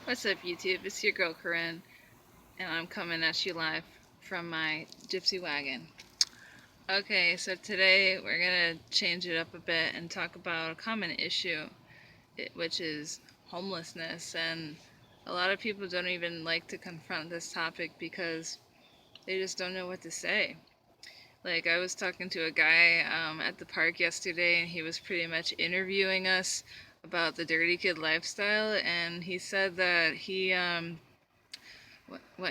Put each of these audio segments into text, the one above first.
What's up, YouTube? It's your girl Corinne, and I'm coming at you live from my gypsy wagon. Okay, so today we're gonna change it up a bit and talk about a common issue, which is homelessness. And a lot of people don't even like to confront this topic because they just don't know what to say. Like, I was talking to a guy at the park yesterday, and he was pretty much interviewing us about the dirty kid lifestyle, and he said that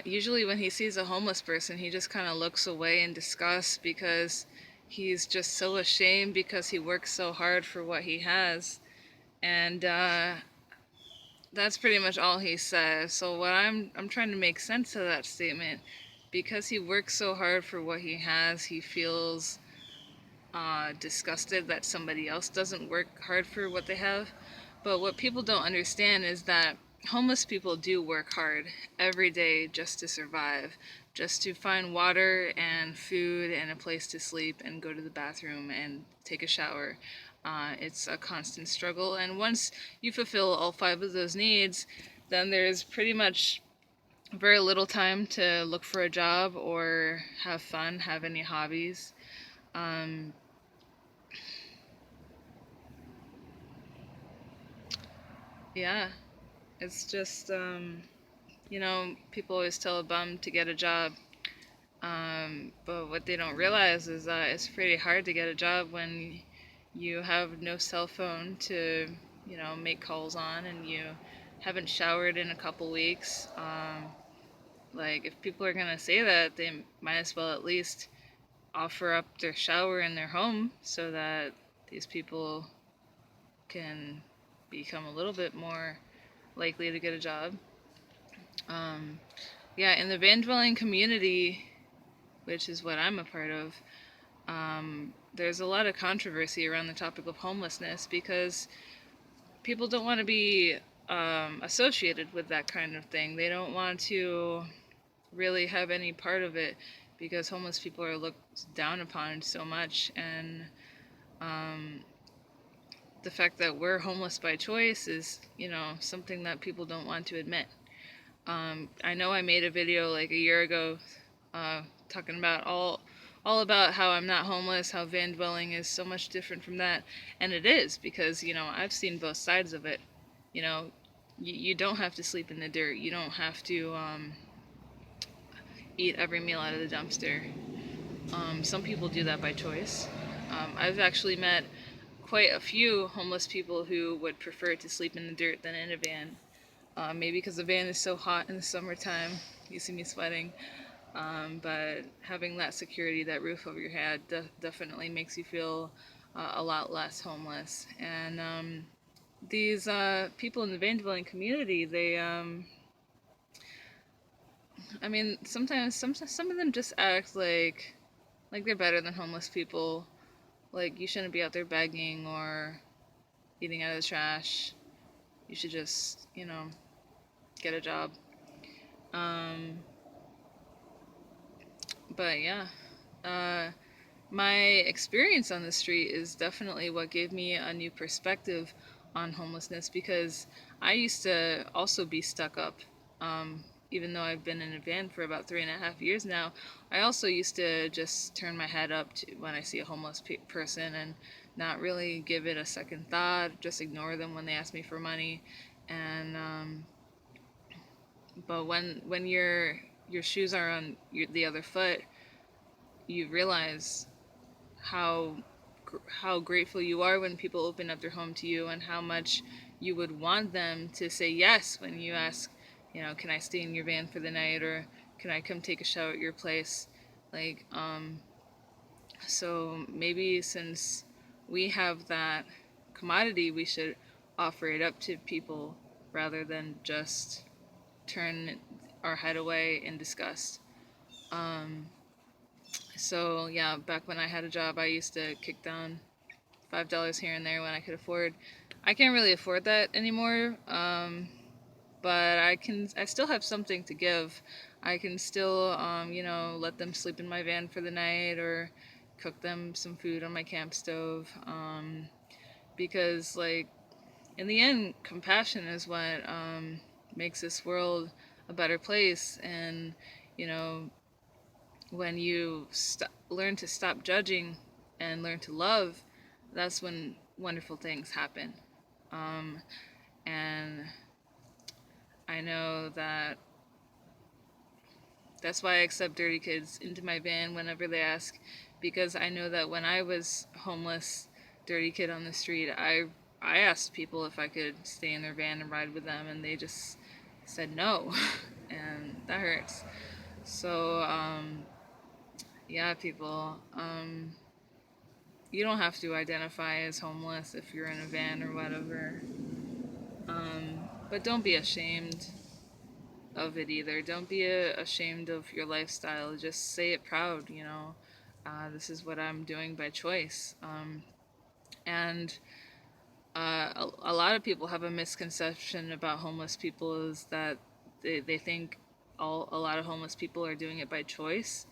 usually when he sees a homeless person, he just kind of looks away in disgust because he's just so ashamed because he works so hard for what he has, and that's pretty much all he says. So what I'm trying to make sense of that statement. Because he works so hard for what he has, he feels disgusted that somebody else doesn't work hard for what they have. But what people don't understand is that homeless people do work hard every day just to survive, just to find water and food and a place to sleep and go to the bathroom and take a shower. It's a constant struggle, and once you fulfill all five of those needs, then there's pretty much very little time to look for a job or have fun, have any hobbies. Um, yeah, it's just, people always tell a bum to get a job. But what they don't realize is that it's pretty hard to get a job when you have no cell phone to, make calls on, and you haven't showered in a couple weeks. Like, if people are gonna say that, they might as well at least offer up their shower in their home so that these people can become a little bit more likely to get a job. Um, yeah, in the van dwelling community, which is what I'm a part of, there's a lot of controversy around the topic of homelessness because people don't want to be associated with that kind of thing. They don't want to really have any part of it because homeless people are looked down upon so much. And um, the fact that we're homeless by choice is, something that people don't want to admit. I know I made a video like a year ago talking about all about how I'm not homeless, how van dwelling is so much different from that, and it is because I've seen both sides of it. You know, you don't have to sleep in the dirt. You don't have to eat every meal out of the dumpster. Some people do that by choice. I've actually met quite a few homeless people who would prefer to sleep in the dirt than in a van. Maybe because the van is so hot in the summertime, you see me sweating. But having that security, that roof over your head, definitely makes you feel a lot less homeless. And these people in the van dwelling community, I mean, sometimes some of them just act like they're better than homeless people. Like, you shouldn't be out there begging or eating out of the trash. You should just, get a job. Um, but yeah, uh, my experience on the street is definitely what gave me a new perspective on homelessness because I used to also be stuck up. Even though I've been in a van for about 3.5 years now, I also used to just turn my head up to when I see a homeless person and not really give it a second thought, just ignore them when they ask me for money. And but when your shoes are on the other foot, you realize how how grateful you are when people open up their home to you and how much you would want them to say yes when you ask, can I stay in your van for the night or can I come take a shower at your place? Like, so maybe since we have that commodity, we should offer it up to people rather than just turn our head away in disgust. Um, so yeah, back when I had a job, I used to kick down $5 here and there when I could afford. I can't really afford that anymore, but I still have something to give. I can still, let them sleep in my van for the night or cook them some food on my camp stove. Because, like, in the end, compassion is what makes this world a better place. And, you know, when you learn to stop judging and learn to love, that's when wonderful things happen. Um, and I know that's why I accept dirty kids into my van whenever they ask, because I know that when I was homeless, dirty kid on the street, I asked people if I could stay in their van and ride with them, and they just said no, and that hurts. So yeah, people, you don't have to identify as homeless if you're in a van or whatever. But don't be ashamed of it either. Don't be ashamed of your lifestyle. Just say it proud, you know. This is what I'm doing by choice. And a lot of people have a misconception about homeless people is that they think a lot of homeless people are doing it by choice,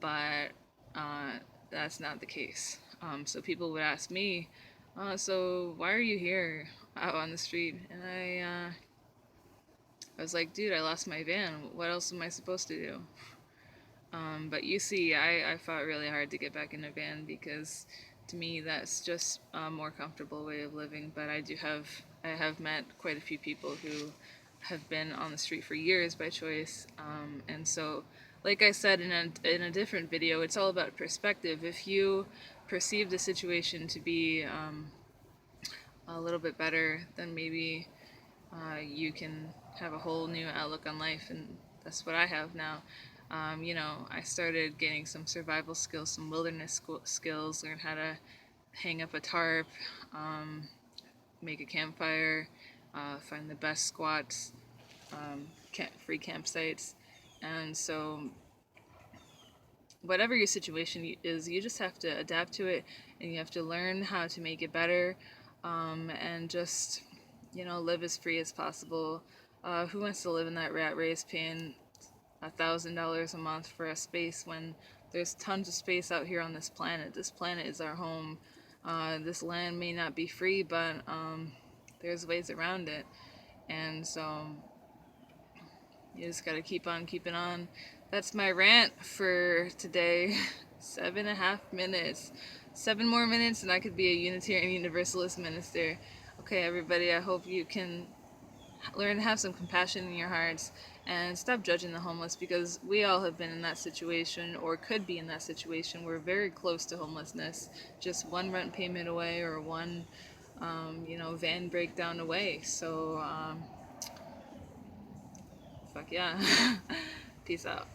but uh, that's not the case. So people would ask me, so why are you here out on the street? And I was like, dude, I lost my van. What else am I supposed to do? But you see, I fought really hard to get back in a van because to me that's just a more comfortable way of living. But I have met quite a few people who have been on the street for years by choice. And so, like I said in a different video, it's all about perspective. If you perceive the situation to be a little bit better, then maybe you can have a whole new outlook on life, and that's what I have now. You know, I started getting some survival skills, some wilderness skills, learn how to hang up a tarp, um, make a campfire, find the best squats, free campsites. And so, whatever your situation is, you just have to adapt to it, and you have to learn how to make it better, and just, you know, live as free as possible. Who wants to live in that rat race paying $1,000 a month for a space when there's tons of space out here on this planet? This planet is our home. This land may not be free, but there's ways around it. And so you just gotta keep on keeping on. That's my rant for today. 7.5 minutes. 7 more minutes, and I could be a Unitarian Universalist minister. Okay, everybody, I hope you can learn to have some compassion in your hearts and stop judging the homeless, because we all have been in that situation or could be in that situation. We're very close to homelessness, just one rent payment away or one, van breakdown away. So, fuck yeah. Peace out.